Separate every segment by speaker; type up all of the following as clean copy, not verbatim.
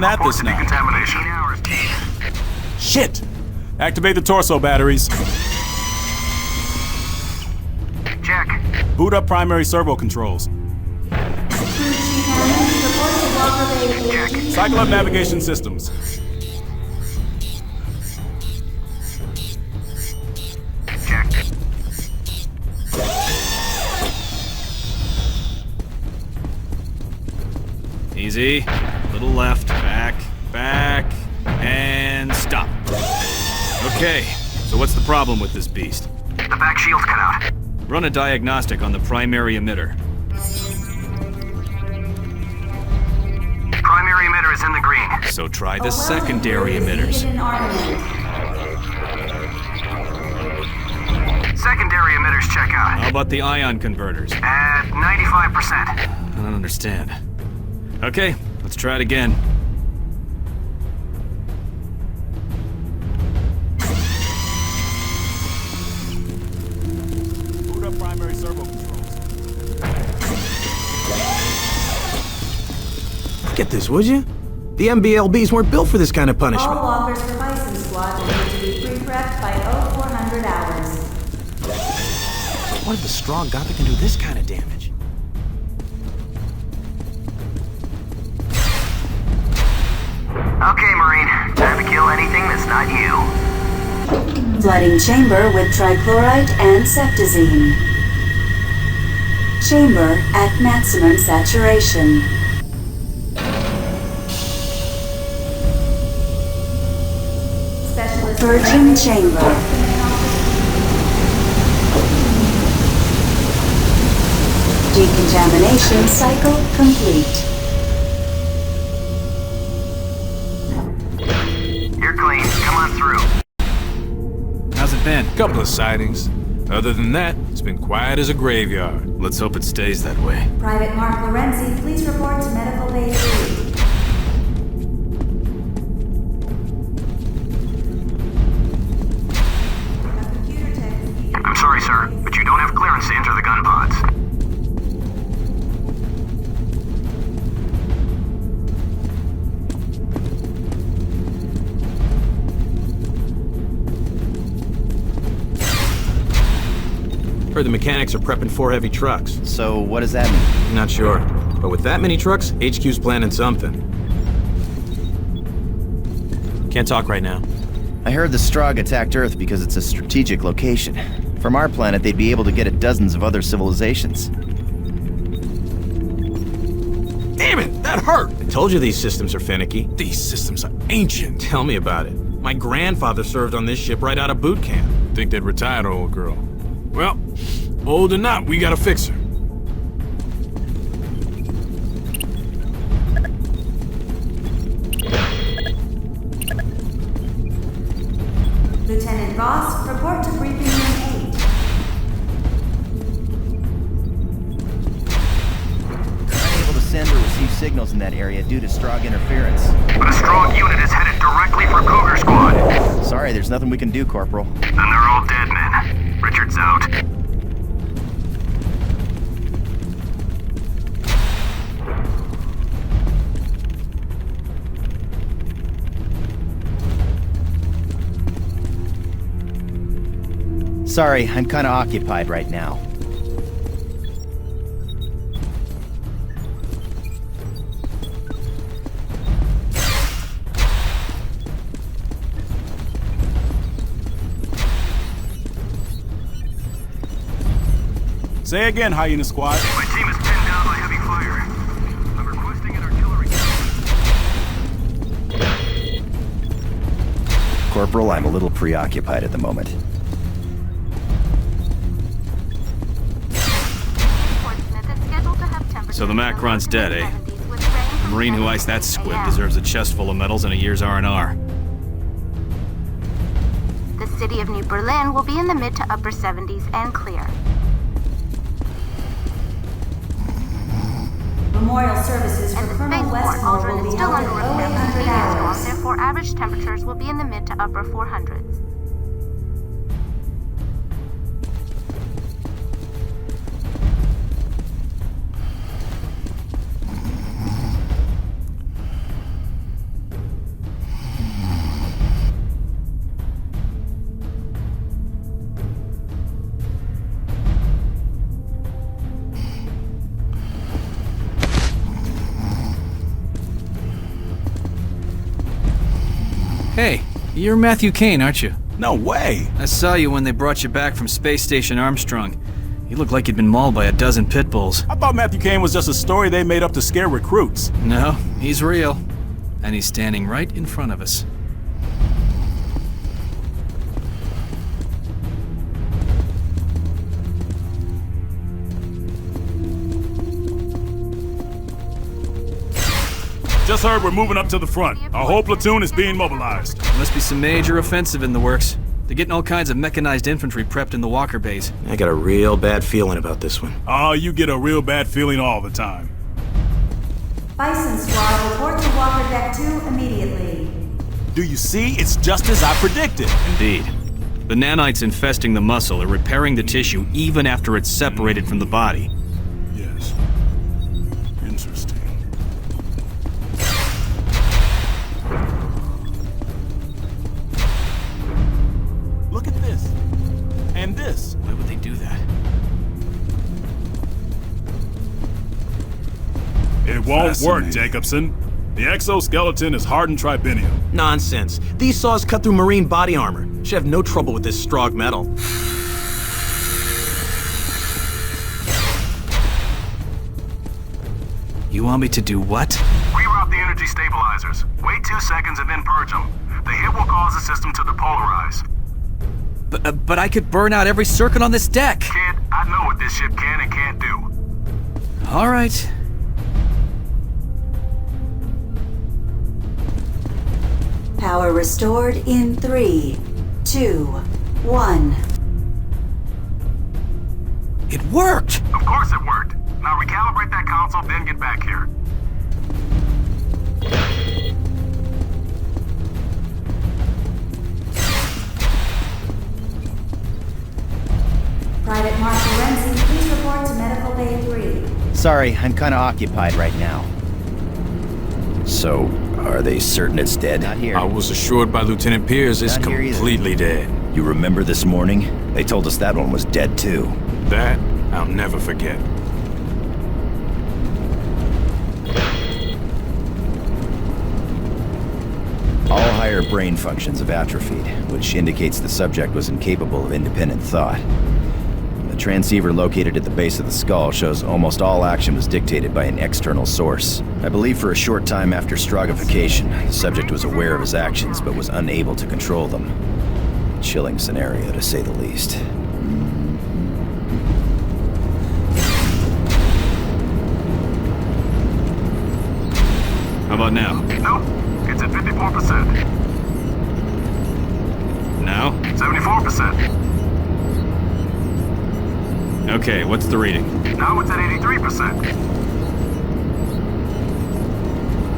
Speaker 1: even at this now.
Speaker 2: Decontamination.
Speaker 1: Shit! Activate the torso batteries.
Speaker 2: Check.
Speaker 1: Boot up primary servo controls. Cycle up navigation systems.
Speaker 2: Check.
Speaker 3: Easy. Little left. Back, and stop. Okay, so what's the problem with this beast?
Speaker 2: The back shield's cut out.
Speaker 3: Run a diagnostic on the primary emitter.
Speaker 2: Primary emitter is in the green.
Speaker 3: So try the secondary emitters.
Speaker 2: Secondary emitters check out.
Speaker 3: How about the ion converters?
Speaker 2: At 95%.
Speaker 3: I don't understand. Okay, let's try it again.
Speaker 1: Boot up primary servo controls.
Speaker 4: Look at this, would you? The MBLBs weren't built for this kind of punishment.
Speaker 5: All walkers for Bison Squad will need to be pre-prepped by 0400 hours.
Speaker 4: What if the strong Gothic can do this kind of damage?
Speaker 2: Okay, Marine. Time to kill anything that's not you.
Speaker 5: Flooding chamber with trichlorite and septazine. Chamber at maximum saturation. Purging chamber. Decontamination cycle complete.
Speaker 2: You're clean. Come on through.
Speaker 3: How's it been?
Speaker 6: Couple of sightings. Other than that, it's been quiet as a graveyard.
Speaker 3: Let's hope it stays that way.
Speaker 5: Private Mark Lorenzi, please report to Medical Bay 3.
Speaker 2: I'm sorry, sir, but you don't have clearance to enter the gun pods.
Speaker 4: Heard the mechanics are prepping 4 heavy trucks.
Speaker 7: So what does that mean?
Speaker 4: Not sure. But with that many trucks, HQ's planning something.
Speaker 8: Can't talk right now.
Speaker 7: I heard the Strogg attacked Earth because it's a strategic location. From our planet, they'd be able to get at dozens of other civilizations.
Speaker 6: Damn it, that hurt!
Speaker 4: I told you these systems are finicky.
Speaker 6: These systems are ancient.
Speaker 4: Tell me about it. My grandfather served on this ship right out of boot camp.
Speaker 6: Think they'd retire the old girl. Well, old or not, we gotta fix her.
Speaker 5: Lieutenant Voss, report to briefing room 8.
Speaker 7: Unable to send or receive signals in that area due to Strogg interference.
Speaker 2: But a strong unit is headed directly for Cougar Squad.
Speaker 7: Sorry, there's nothing we can do, Corporal.
Speaker 2: Then they're all dead men. Richard's out.
Speaker 7: Sorry, I'm kinda occupied right now.
Speaker 1: Say again, Hyena Squad.
Speaker 2: My team is pinned down by heavy fire. I'm requesting an artillery.
Speaker 7: Corporal, I'm a little preoccupied at the moment.
Speaker 3: So the Macron's dead, eh? The Marine who iced that squib deserves a chest full of medals and a year's R&R.
Speaker 9: The city of New Berlin will be in the mid to upper 70s and clear.
Speaker 5: Memorial services for
Speaker 9: And the
Speaker 5: Colonel
Speaker 9: spaceport
Speaker 5: Westmore
Speaker 9: Aldrin
Speaker 5: will
Speaker 9: is
Speaker 5: be
Speaker 9: still
Speaker 5: held
Speaker 9: under
Speaker 5: at
Speaker 9: repair
Speaker 5: 0800
Speaker 9: for storm,
Speaker 5: hours.
Speaker 9: therefore average temperatures will be in the mid to upper 400s.
Speaker 3: Hey, you're Matthew Kane, aren't you?
Speaker 1: No way!
Speaker 3: I saw you when they brought you back from Space Station Armstrong. You look like you'd been mauled by a dozen pit bulls.
Speaker 1: I thought Matthew Kane was just a story they made up to scare recruits.
Speaker 3: No, he's real. And he's standing right in front of us.
Speaker 1: Just heard we're moving up to the front. Our whole platoon is being mobilized.
Speaker 3: Must be some major offensive in the works. They're getting all kinds of mechanized infantry prepped in the Walker base.
Speaker 4: I got a real bad feeling about this one.
Speaker 1: Oh, you get a real bad feeling all the time.
Speaker 5: Bison Squad, report to Walker Deck 2 immediately.
Speaker 1: Do you see? It's just as I predicted.
Speaker 3: Indeed. The nanites infesting the muscle are repairing the tissue even after it's separated from the body.
Speaker 1: Yes. Interesting. Look at this. And this.
Speaker 3: Why would they do that?
Speaker 1: It won't work, Jacobson. The exoskeleton is hardened tribinium.
Speaker 4: Nonsense. These saws cut through marine body armor. Should have no trouble with this Strogg metal.
Speaker 3: You want me to do what?
Speaker 2: Reroute the energy stabilizers. Wait 2 seconds and then purge them. The hit will cause the system to depolarize.
Speaker 3: But I could burn out every circuit on this deck.
Speaker 2: Kid, I know what this ship can and can't do.
Speaker 3: All right.
Speaker 5: Power restored in 3, 2, 1.
Speaker 3: It worked!
Speaker 2: Of course it worked. Now recalibrate that console, then get back here.
Speaker 5: Private Marshal Renzi, please report to Medical Bay 3.
Speaker 7: Sorry, I'm kinda occupied right now. So, are they certain it's dead? Not here.
Speaker 6: I was assured by Lieutenant Pierce it's
Speaker 7: Not here either.
Speaker 6: completely dead.
Speaker 7: You remember this morning? They told us that one was dead too.
Speaker 6: That I'll never forget.
Speaker 7: All higher brain functions have atrophied, which indicates the subject was incapable of independent thought. The transceiver located at the base of the skull shows almost all action was dictated by an external source. I believe for a short time after Stroggification, the subject was aware of his actions but was unable to control them. Chilling scenario, to say the least.
Speaker 3: How about now?
Speaker 2: Nope. It's at 54%.
Speaker 3: Now?
Speaker 2: 74%.
Speaker 3: Okay, what's the reading?
Speaker 2: Now it's at 83%.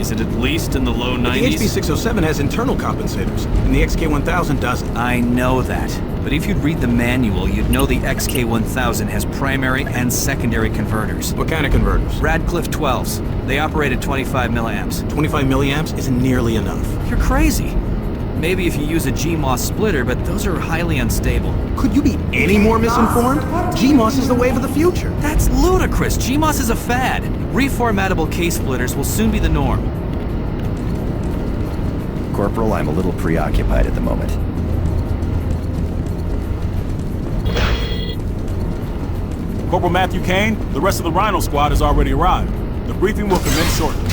Speaker 3: Is it at least in the low
Speaker 4: The
Speaker 3: 90s?
Speaker 4: HP-607 has internal compensators, and the XK-1000 doesn't.
Speaker 3: I know that. But if you'd read the manual, you'd know the XK-1000 has primary and secondary converters.
Speaker 4: What kind of converters?
Speaker 3: Radcliffe 12s. They operate at 25 milliamps.
Speaker 4: 25 milliamps isn't nearly enough.
Speaker 3: You're crazy. Maybe if you use a GMOS splitter, but those are highly unstable.
Speaker 4: Could you be any more misinformed? GMOS is the wave of the future.
Speaker 3: That's ludicrous. GMOS is a fad. Reformatable K-splitters will soon be the norm.
Speaker 7: Corporal, I'm a little preoccupied at the moment.
Speaker 1: Corporal Matthew Kane, the rest of the Rhino squad has already arrived. The briefing will commence shortly.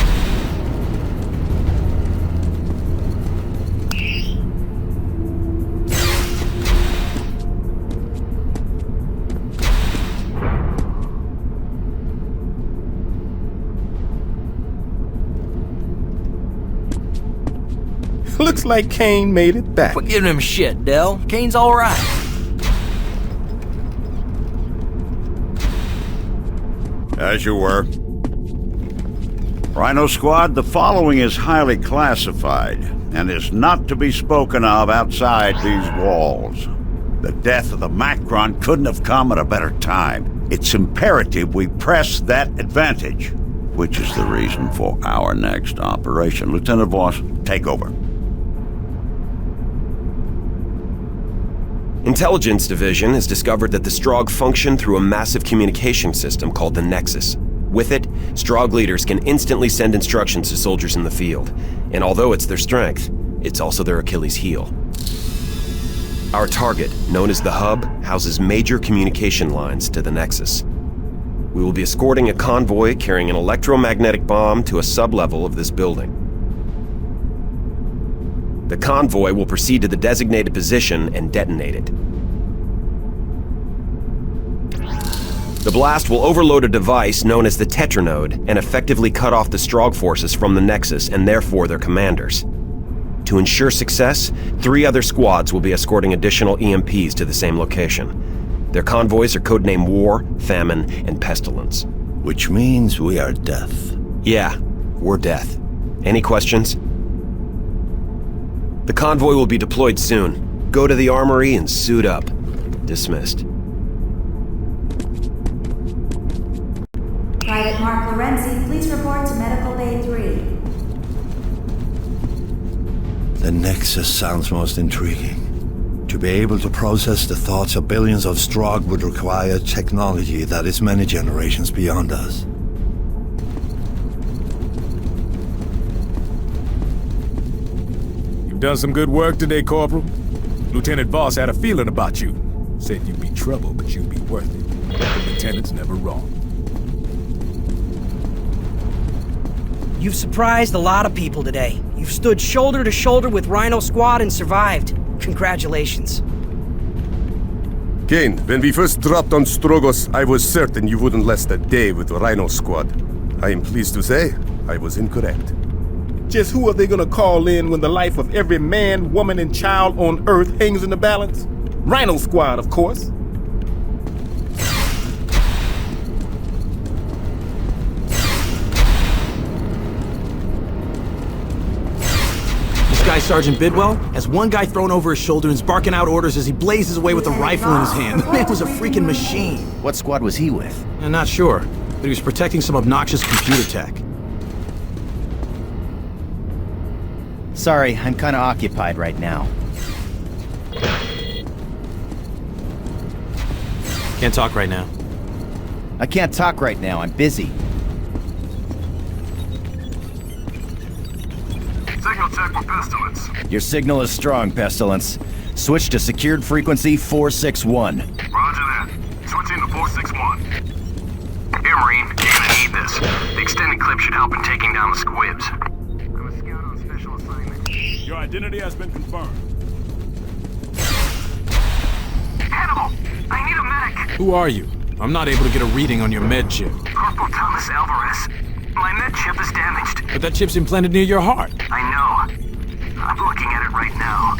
Speaker 10: Looks like Kane made it back.
Speaker 11: Quit giving him shit, Dell. Kane's all right.
Speaker 12: As you were. Rhino Squad, the following is highly classified and is not to be spoken of outside these walls. The death of the Macron couldn't have come at a better time. It's imperative we press that advantage, which is the reason for our next operation. Lieutenant Voss, take over.
Speaker 13: Intelligence Division has discovered that the Strogg function through a massive communication system called the Nexus. With it, Strogg leaders can instantly send instructions to soldiers in the field, and although it's their strength, It's also their Achilles heel. Our target, known as the Hub, houses major communication lines to the Nexus. We will be escorting a convoy carrying an electromagnetic bomb to a sublevel of this building. The convoy will proceed to the designated position and detonate it. The blast will overload a device known as the Tetranode and effectively cut off the Strogg forces from the Nexus and therefore their commanders. To ensure success, 3 other squads will be escorting additional EMPs to the same location. Their convoys are codenamed War, Famine, and Pestilence.
Speaker 10: Which means we are death.
Speaker 13: Yeah, we're death. Any questions? The convoy will be deployed soon. Go to the armory and suit up. Dismissed.
Speaker 5: Private Mark Lorenzi, please report to Medical Bay 3.
Speaker 10: The Nexus sounds most intriguing. To be able to process the thoughts of billions of Strogg would require technology that is many generations beyond us.
Speaker 1: You've done some good work today, Corporal. Lieutenant Voss had a feeling about you. Said you'd be trouble, but you'd be worth it. The lieutenant's never wrong.
Speaker 11: You've surprised a lot of people today. You've stood shoulder to shoulder with Rhino Squad and survived. Congratulations.
Speaker 14: Kane, when we first dropped on Strogos, I was certain you wouldn't last a day with the Rhino Squad. I am pleased to say, I was incorrect.
Speaker 10: Just who are they gonna call in when the life of every man, woman, and child on Earth hangs in the balance? Rhino Squad, of course.
Speaker 4: Guy Sergeant Bidwell has one guy thrown over his shoulder and is barking out orders as he blazes away with a rifle in his hand. The man was a freaking machine.
Speaker 7: What squad was he with?
Speaker 4: I'm not sure, but he was protecting some obnoxious computer tech.
Speaker 7: Sorry, I'm kinda occupied right now.
Speaker 8: Can't talk right now.
Speaker 7: I can't talk right now, I'm busy.
Speaker 2: Signal check for Pestilence.
Speaker 7: Your signal is strong, Pestilence. Switch to secured frequency 461.
Speaker 2: Roger that. Switching to 461. Here, Marine. You're gonna need this. The extended clip should help in taking down the squibs. I'm a scout on special assignment.
Speaker 1: Your identity has been confirmed.
Speaker 2: Hannibal! I need a medic!
Speaker 6: Who are you? I'm not able to get a reading on your med chip.
Speaker 2: Corporal Thomas Alvarez. My med chip is damaged.
Speaker 6: But that chip's implanted near your heart.
Speaker 2: I know. I'm looking at it right now.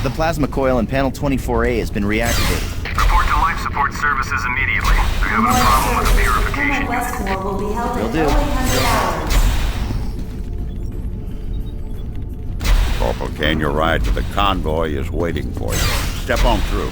Speaker 7: The plasma coil in panel 24A has been reactivated.
Speaker 2: Report to life support services immediately. They're having a problem with the purification.
Speaker 5: Westmore will be held
Speaker 7: Will
Speaker 5: at
Speaker 7: do.
Speaker 5: 0800 hours.
Speaker 12: Corporal Kane, your ride to the convoy is waiting for you. Step on through.